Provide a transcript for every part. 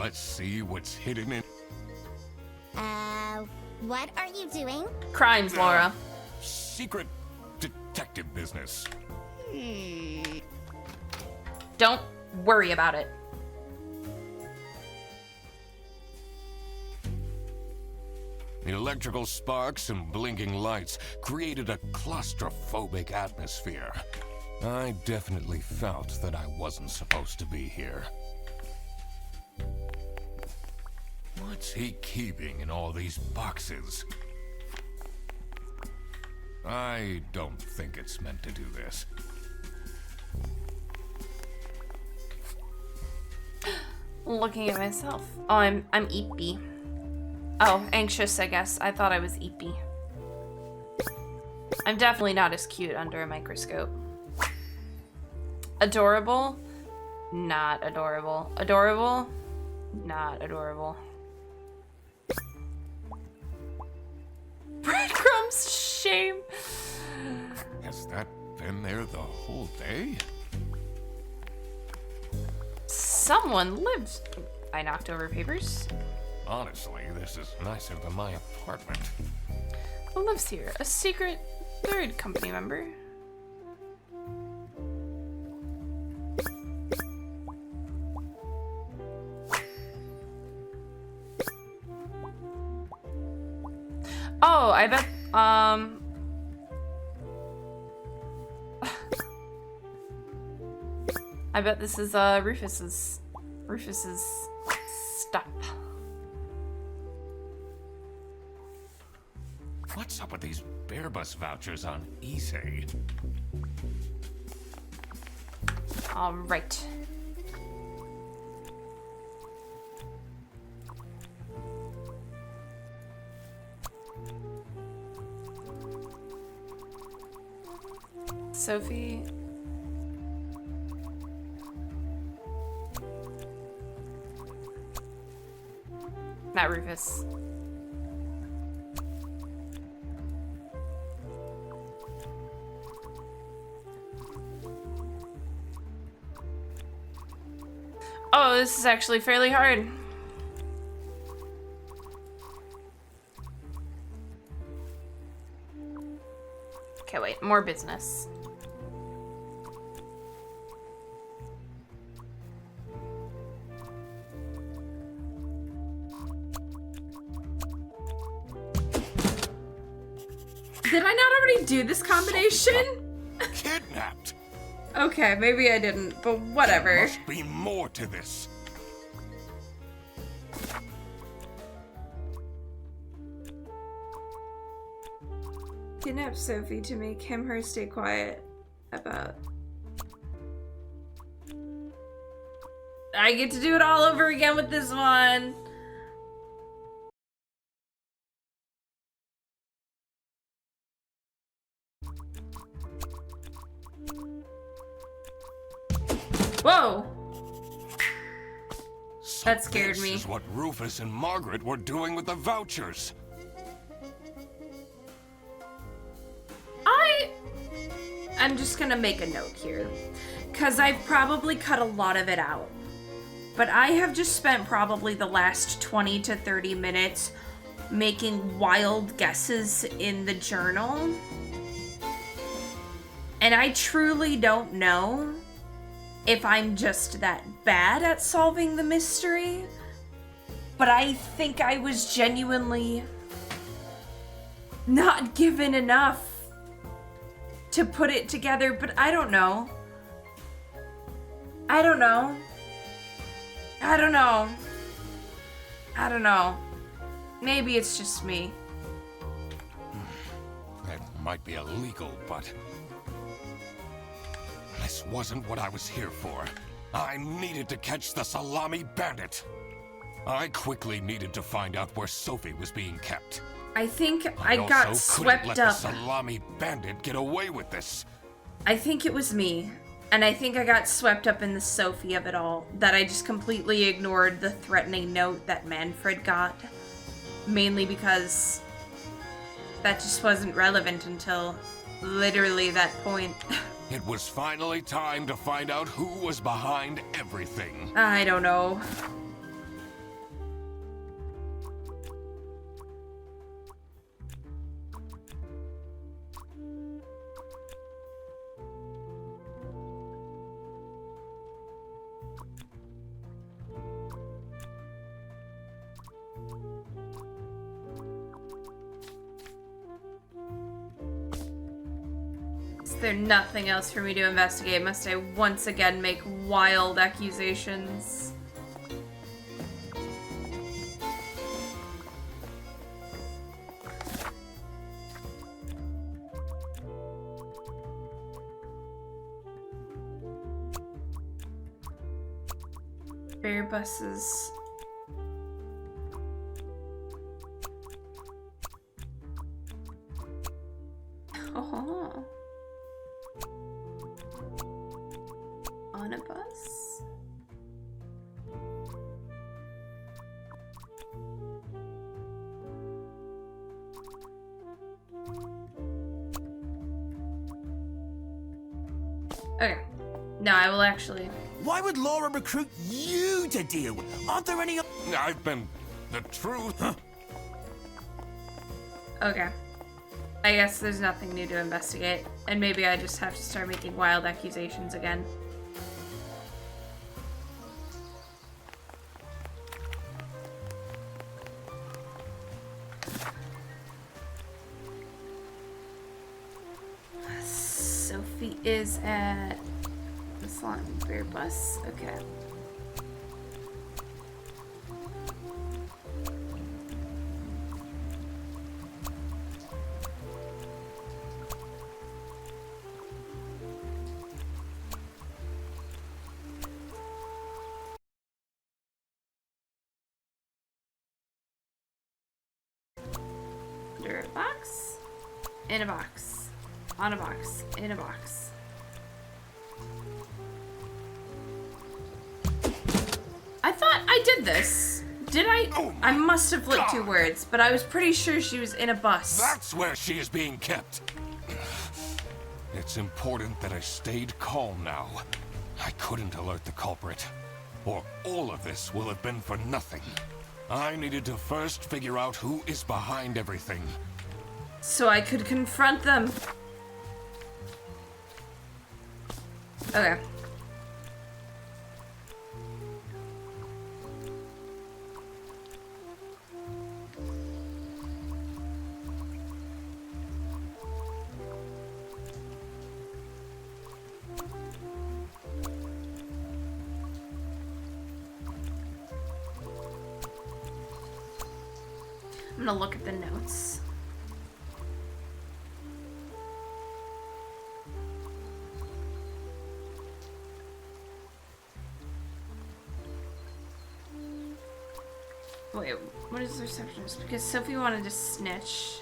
Let's see what's hidden in... What are you doing? Crimes, Laura. Secret detective business. Don't worry about it. The electrical sparks and blinking lights created a claustrophobic atmosphere. I definitely felt that I wasn't supposed to be here. What's he keeping in all these boxes? I don't think it's meant to do this. Looking at myself. Oh, I'm eepy. Oh, anxious, I guess. I thought I was eepy. I'm definitely not as cute under a microscope. Adorable? Not adorable. Adorable? Not adorable. Breadcrumbs, shame. Has that been there the whole day? Someone lives. I knocked over papers. Honestly, this is nicer than my apartment. Who lives here? A secret third company member. Oh, I bet, I bet this is, Rufus's stop. What's up with these bear bus vouchers on eSay? All right. Sophie. Not Rufus. Oh, this is actually fairly hard. Okay, wait, more business. Did I not already do this combination? Kidnapped! Okay, maybe I didn't, but whatever. There must be more to this. Kidnap Sophie to make her stay quiet about... I get to do it all over again with this one. Whoa! So That scared me. This is what Rufus and Margaret were doing with the vouchers. I'm just gonna make a note here, because I've probably cut a lot of it out. But I have just spent probably the last 20 to 30 minutes making wild guesses in the journal. And I truly don't know if I'm just that bad at solving the mystery, but I think I was genuinely not given enough to put it together, but I don't know. I don't know. I don't know. I don't know. Maybe it's just me. That might be illegal, but... this wasn't what I was here for. I needed to catch the salami bandit. I quickly needed to find out where Sophie was being kept. I think I also got couldn't swept let up. the salami bandit get away with this. I think it was me. And I think I got swept up in the Sophie of it all, that I just completely ignored the threatening note that Manfred got. Mainly because that just wasn't relevant until literally that point. It was finally time to find out who was behind everything. I don't know. there nothing else for me to investigate? Must I once again make wild accusations? Fare buses. Oh. On a bus? Okay. No, I will actually... Why would Laura recruit you to deal with? Aren't there any... I've been... the truth? Huh? Okay. I guess there's nothing new to investigate, and maybe I just have to start making wild accusations again. Sophie is at the salami bear bus. Okay. Under a box, in a box, on a box, in a box. I thought I did this. Did I? Oh I my must have flipped two God. words, but I was pretty sure she was in a bus. That's where she is being kept. It's important that I stayed calm now. I couldn't alert the culprit, or all of this will have been for nothing. I needed to first figure out who is behind everything. So I could confront them. Okay. I'm gonna look at the notes. Wait, what is the receptionist? Because Sophie wanted to snitch.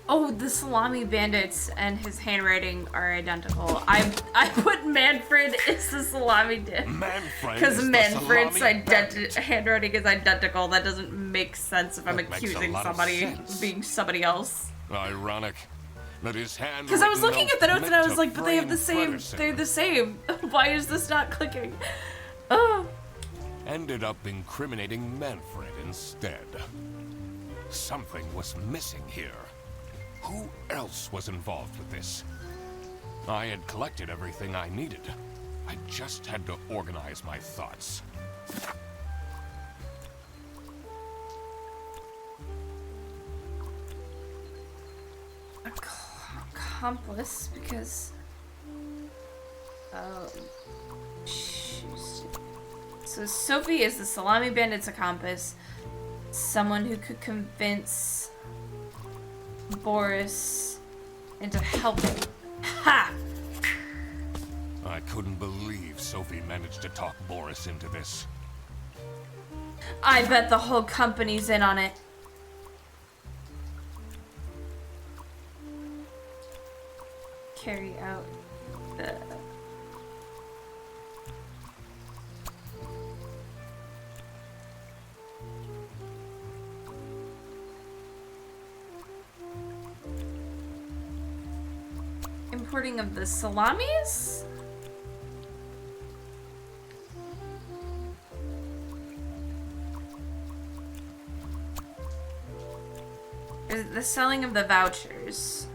Oh, the salami bandits and his handwriting are identical. I put Manfred is the salami dip. Manfred Because is the Manfred's salami bandit. handwriting is identical. That doesn't make sense if I'm That makes a accusing lot of somebody sense. being somebody else. Ironic. that his hand. Because I was looking at the notes and I was like, but they have the frame same. They're the same. Why is this not clicking? Oh. ended up incriminating Manfred instead. Something was missing here. Who else was involved with this? I had collected everything I needed. I just had to organize my thoughts. Accomplice, because... Oh... Jeez. So Sophie is the Salami Bandit's accomplice. Someone who could convince Boris into helping. Ha! I couldn't believe Sophie managed to talk Boris into this. I bet the whole company's in on it. Carry out the... Importing of the salamis? Is it the selling of the vouchers?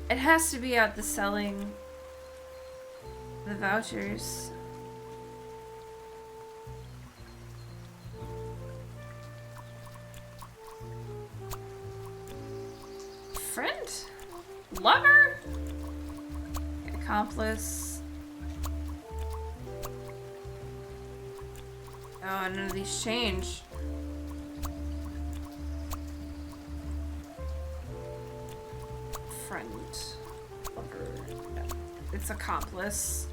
It has to be out the selling the vouchers. Friend? Lover? Accomplice? Oh, none of these change. Friend. Lover. No. It's accomplice.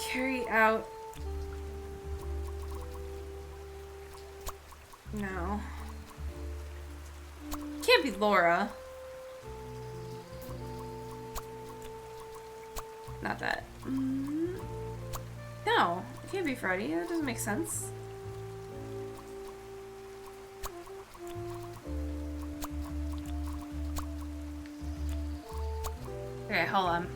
Carry out. No. Can't be Laura. Not that. No, it can't be Freddy. That doesn't make sense. Okay, hold on.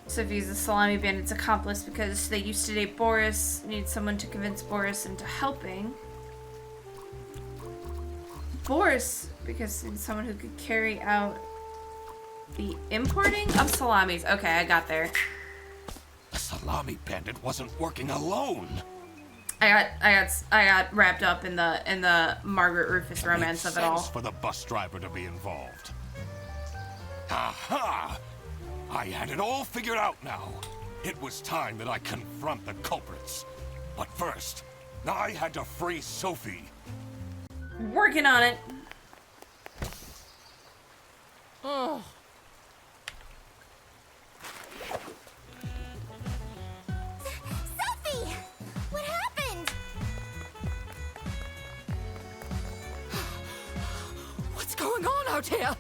Sophie's the Salami Bandit's accomplice because they used to date Boris. Need someone to convince Boris into helping. Boris, because it's someone who could carry out the importing of salamis. Okay, I got there. The Salami Bandit wasn't working alone. I got wrapped up in the Margaret Rufus romance of it all. For the bus driver to be involved. Aha! I had it all figured out now. It was time that I confront the culprits. But first, I had to free Sophie. Working on it. Oh. Sophie! What happened? What's going on out here?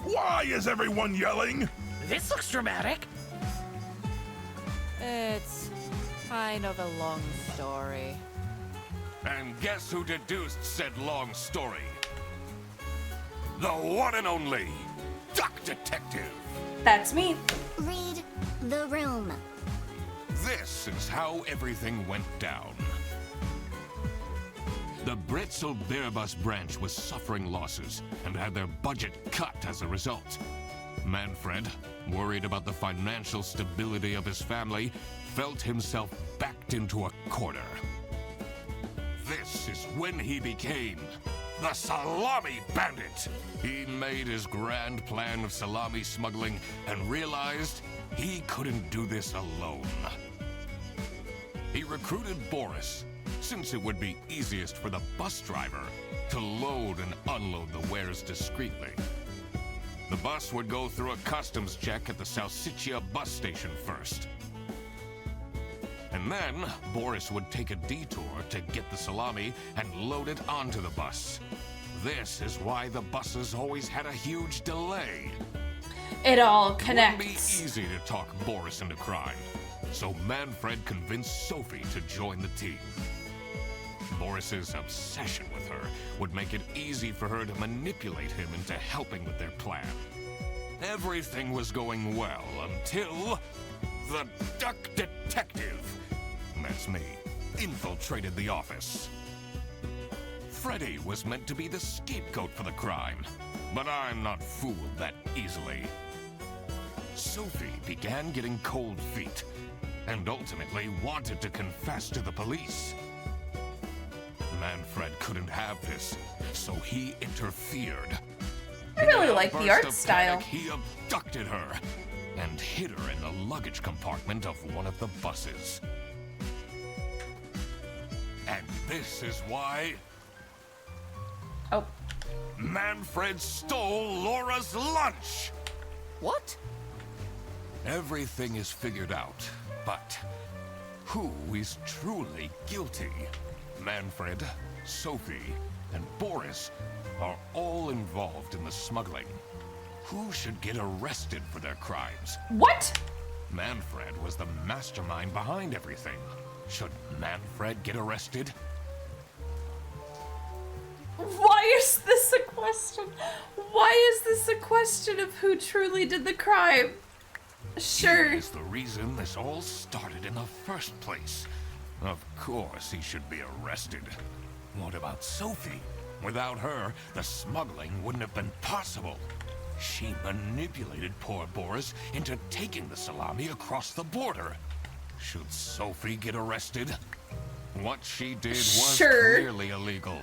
Why is everyone yelling? This looks dramatic. It's kind of a long story. And guess who deduced said long story? The one and only Duck Detective. That's me. Read the room. This is how everything went down. The Bretzel Beerbus branch was suffering losses and had their budget cut as a result. Manfred, worried about the financial stability of his family, felt himself backed into a corner. This is when he became the Salami Bandit. He made his grand plan of salami smuggling and realized he couldn't do this alone. He recruited Boris, since it would be easiest for the bus driver to load and unload the wares discreetly. The bus would go through a customs check at the Salsiccia bus station first. And then, Boris would take a detour to get the salami and load it onto the bus. This is why the buses always had a huge delay. It all It wouldn't be connects. easy to talk Boris into crime, so Manfred convinced Sophie to join the team. Boris's obsession with her would make it easy for her to manipulate him into helping with their plan. Everything was going well until the Duck Detective, that's me, infiltrated the office. Freddy was meant to be the scapegoat for the crime, but I'm not fooled that easily. Sophie began getting cold feet and ultimately wanted to confess to the police. Manfred couldn't have this, so he interfered. I really In a like the burst art of style. panic, he abducted her and hid her in the luggage compartment of one of the buses. And this is why Oh, Manfred stole Laura's lunch! What? Everything is figured out, but who is truly guilty? Manfred, Sophie, and Boris are all involved in the smuggling. Who should get arrested for their crimes? what? Manfred was the mastermind behind everything. Should Manfred get arrested? Why is this a question? Why is this a question of who truly did the crime? Sure. He is the reason this all started in the first place. Of course he should be arrested. What about Sophie? Without her, the smuggling wouldn't have been possible. She manipulated poor Boris into taking the salami across the border. Should Sophie get arrested? What she did was Sure. clearly illegal.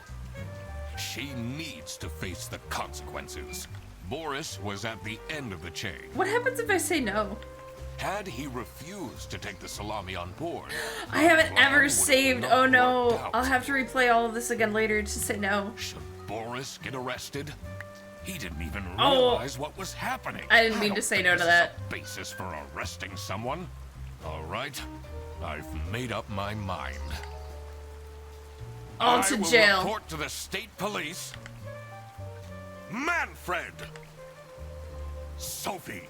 She needs to face the consequences. Boris was at the end of the chain. What happens if I say no? Had he refused to take the salami on board, I haven't plan ever would have saved. not Oh no. worked out. I'll have to replay all of this again later to say no. Should Boris get arrested? He didn't even Oh. realize what was happening. I didn't mean to don't say think no to this that. is a basis for arresting someone. All right, I've made up my mind. On I to will jail. report to the state police. Manfred, Sophie.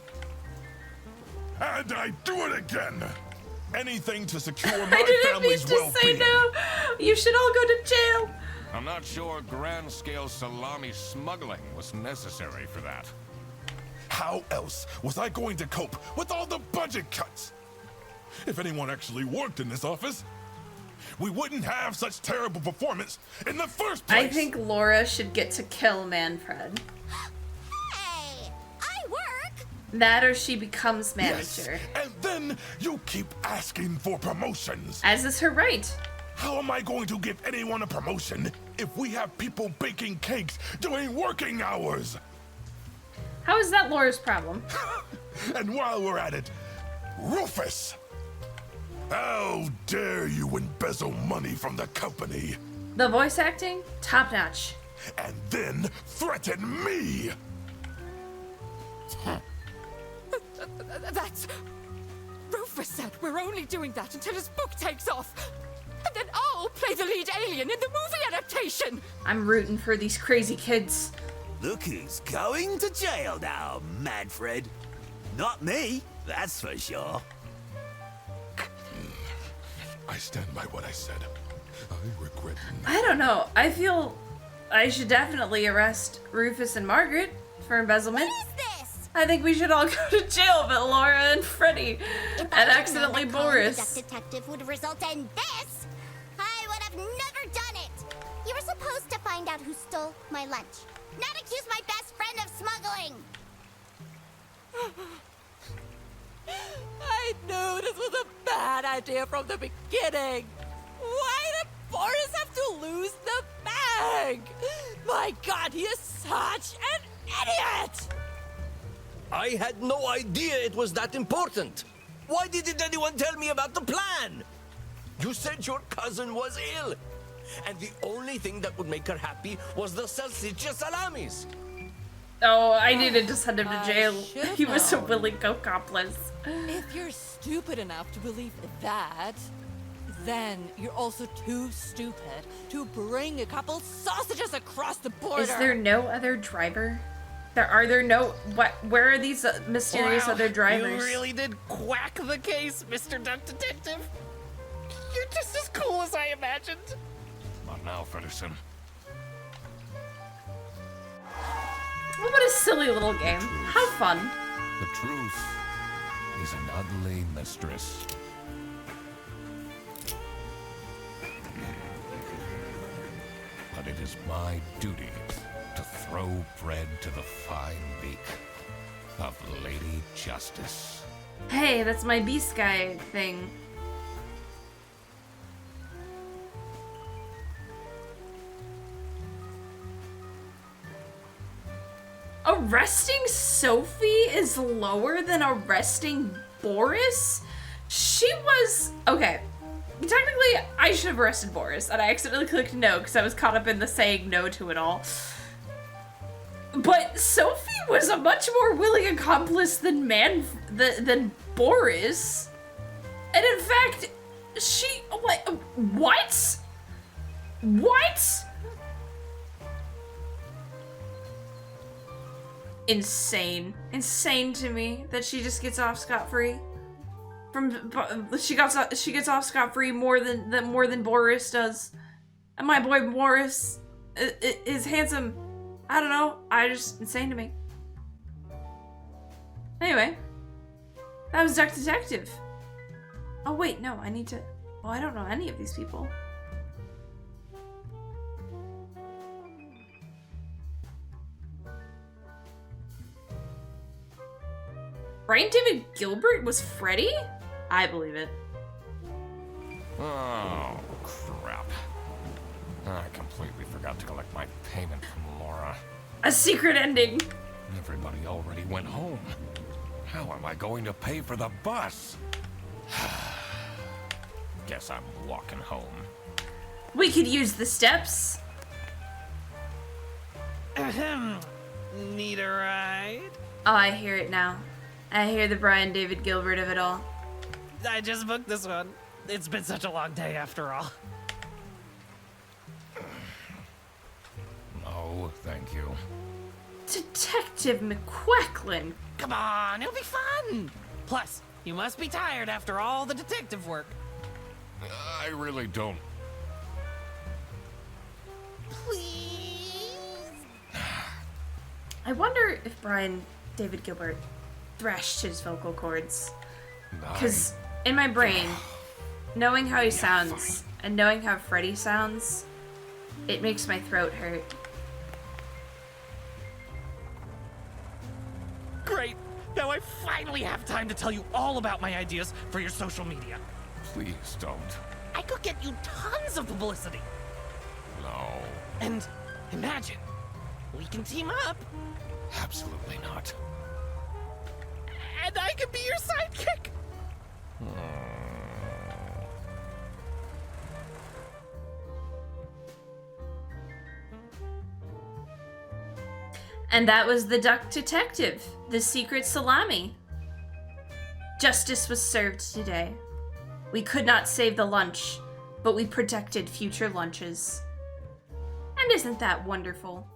And I do it again. Anything to secure I my didn't mean family's to say well-being. no. You should all go to jail. I'm not sure grand-scale salami smuggling was necessary for that. How else was I going to cope with all the budget cuts? If anyone actually worked in this office, we wouldn't have such terrible performance in the first place. I think Laura should get to kill Manfred. Hey, I work. That or she becomes Yes, manager. and then you keep asking for promotions. As is her right. How am I going to give anyone a promotion if we have people baking cakes during working hours? How is that Laura's problem? And while we're at it, Rufus! How dare you embezzle money from the company The voice acting? Top notch. and then threaten me? That's... Rufus said we're only doing that until his book takes off. And then I'll play the lead alien in the movie adaptation. I'm rooting for these crazy kids. Look who's going to jail now, Manfred. Not me, that's for sure. I stand by what I said. I regret nothing. I don't know. I feel I should definitely arrest Rufus and Margaret for embezzlement. What is this? I think we should all go to jail but Laura and Freddy. If And I had known accidentally that calling the Boris. Duck Detective would result in this, I would have never done it. You were supposed to find out who stole my lunch, not accuse my best friend of smuggling. I knew this was a bad idea from the beginning. Why did Boris have to lose the bag? My God, he is such an idiot! I had no idea it was that important. Why didn't anyone tell me about the plan? You said your cousin was ill, and the only thing that would make her happy was the salsiccia salamis. Oh, I needed to send him to I jail. should've He was a known. willing accomplice. If you're stupid enough to believe that, then you're also too stupid to bring a couple sausages across the border. Is there no other driver? Are there no what? Where are these mysterious Wow, other drivers? You really did quack the case, Mr. Duck Detective. You're just as cool as I imagined. Not now, Fredderson. What a silly little game. How fun. The truth is an ugly mistress. But it is my duty to throw bread to the fine beak of Lady Justice. Hey, that's my Beast Guy thing. Arresting Sophie is lower than arresting Boris? She was... Okay. Technically, I should have arrested Boris, and I accidentally clicked no because I was caught up in the saying no to it all. But Sophie was a much more willing accomplice than than Boris. And in fact, she... Like, what? What? Insane. Insane to me that she just gets off scot-free. She gets off scot-free more than Boris does. And my boy Boris is handsome. I don't know. Just insane to me. Anyway. That was Duck Detective. Oh wait, no, I need to... Well, I don't know any of these people. Brian David Gilbert was Freddy? I believe it. Oh, crap. I completely forgot to collect my payment from Laura. A secret ending. Everybody already went home. How am I going to pay for the bus? Guess I'm walking home. We could use the steps. Ahem. Need a ride? Oh, I hear it now. I hear the Brian David Gilbert of it all. I just booked this one. It's been such a long day after all. No, thank you. Detective McQuacklin. Come on, it'll be fun. Plus, you must be tired after all the detective work. I really don't. Please? I wonder if Brian David Gilbert thrashed his vocal cords. Because in my brain, knowing how he sounds and knowing how Freddy sounds, it makes my throat hurt. Great. Now I finally have time to tell you all about my ideas for your social media. Please don't. I could get you tons of publicity. No. And imagine, we can team up, Absolutely not. and I could be your sidekick. And that was the Duck Detective, the secret salami. Justice was served today. We could not save the lunch, but we protected future lunches. And isn't that wonderful?